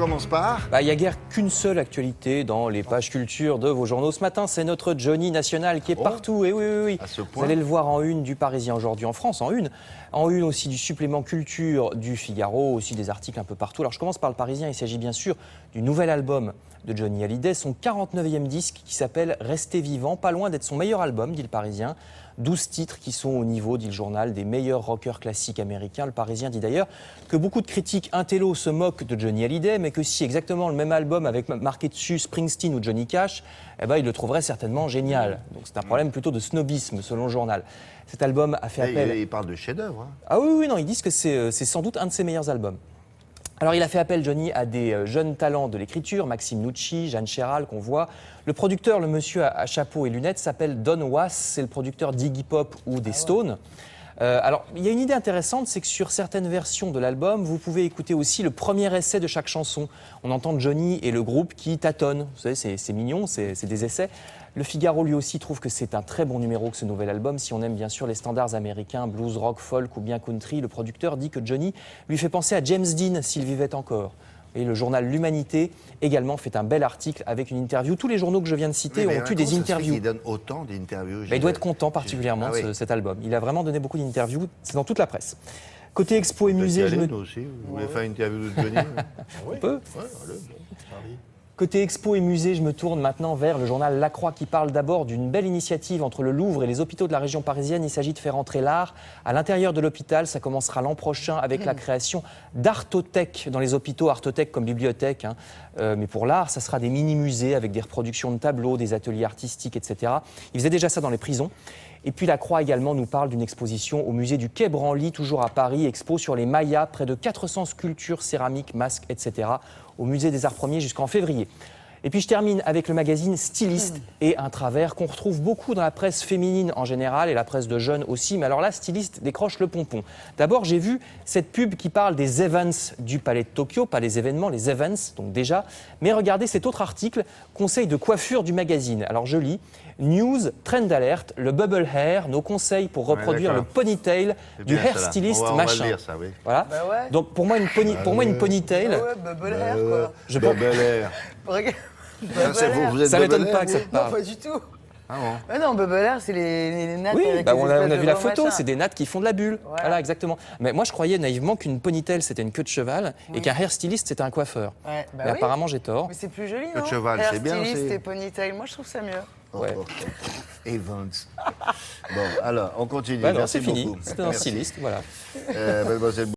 commence par... Il n'y a guère qu'une seule actualité dans les pages culture de vos journaux ce matin, c'est notre Johnny National qui est partout. Et oui. À ce Vous point. allez le voir en une du Parisien aujourd'hui en France, en une aussi du supplément culture du Figaro, aussi des articles un peu partout. Alors je commence par le Parisien, il s'agit bien sûr du nouvel album de Johnny Hallyday, son 49e disque qui s'appelle Rester vivant, pas loin d'être son meilleur album, dit le Parisien. 12 titres qui sont au niveau, dit le journal, des meilleurs rockers classiques américains. Le Parisien dit d'ailleurs que beaucoup de critiques intello se moquent de Johnny Hallyday, mais que si exactement le même album avec marqué dessus Springsteen ou Johnny Cash, il le trouverait certainement génial. Donc c'est un problème plutôt de snobisme, selon le journal. Cet album a fait appel... Il parle de chef-d'œuvre. Ah oui, non, ils disent que c'est sans doute un de ses meilleurs albums. Alors il a fait appel, Johnny, à des jeunes talents de l'écriture, Maxime Nucci, Jeanne Chéral, qu'on voit. Le producteur, le monsieur à chapeau et lunettes, s'appelle Don Was, c'est le producteur d'Iggy Pop ou des Stones. Alors, il y a une idée intéressante, c'est que sur certaines versions de l'album, vous pouvez écouter aussi le premier essai de chaque chanson. On entend Johnny et le groupe qui tâtonnent. Vous savez, c'est mignon, c'est des essais. Le Figaro, lui aussi, trouve que c'est un très bon numéro que ce nouvel album. Si on aime bien sûr les standards américains, blues, rock, folk ou bien country, le producteur dit que Johnny lui fait penser à James Dean s'il vivait encore. Et le journal L'Humanité également fait un bel article avec une interview. Tous les journaux que je viens de citer ont eu des interviews. Il donne autant d'interviews. Il doit être content particulièrement de cet album. Il a vraiment donné beaucoup d'interviews, c'est dans toute la presse. Côté expo et musée, nous aussi, vous voulez faire une interview de Johnny? On peut. Ouais, allez. Côté expo et musée, je me tourne maintenant vers le journal La Croix qui parle d'abord d'une belle initiative entre le Louvre et les hôpitaux de la région parisienne. Il s'agit de faire entrer l'art à l'intérieur de l'hôpital. Ça commencera l'an prochain avec la création d'artothèques dans les hôpitaux, artothèques comme bibliothèque. Mais pour l'art, ça sera des mini-musées avec des reproductions de tableaux, des ateliers artistiques, etc. Ils faisaient déjà ça dans les prisons. Et puis La Croix également nous parle d'une exposition au musée du Quai Branly, toujours à Paris, expo sur les Mayas, près de 400 sculptures, céramiques, masques, etc. au musée des Arts Premiers jusqu'en février. Et puis je termine avec le magazine Styliste et un travers qu'on retrouve beaucoup dans la presse féminine en général et la presse de jeunes aussi. Mais alors là, Styliste décroche le pompon. D'abord, j'ai vu cette pub qui parle des events du Palais de Tokyo, pas les événements, les events, donc déjà. Mais regardez cet autre article, conseil de coiffure du magazine. Alors je lis, News, Trend Alert, le bubble hair, nos conseils pour reproduire le ponytail du hairstylist machin. On va lire ça, oui. Voilà. Bah ouais. Donc pour moi, une ponytail... Ouais, bubble hair, quoi. Bubble hair. Regarde. Vous êtes Ça m'étonne bubble pas hair, que ça te Non, parle. pas du tout. Ah bon. Mais non, bubble hair, c'est les nattes Oui, avec on a vu la photo, photo, c'est des nattes qui font de la bulle. Voilà, exactement. Mais moi, je croyais naïvement qu'une ponytail, c'était une queue de cheval et qu'un hairstylist, c'était un coiffeur. Ouais, bah Mais oui. apparemment, j'ai tort. Mais c'est plus joli, Le non? cheval, c'est bien Hairstylist aussi. et ponytail, moi je trouve ça mieux. Ouais. Evans. Bon, alors, on continue. Bah non, Merci c'est fini. beaucoup. C'était un Merci. styliste, voilà. Mademoiselle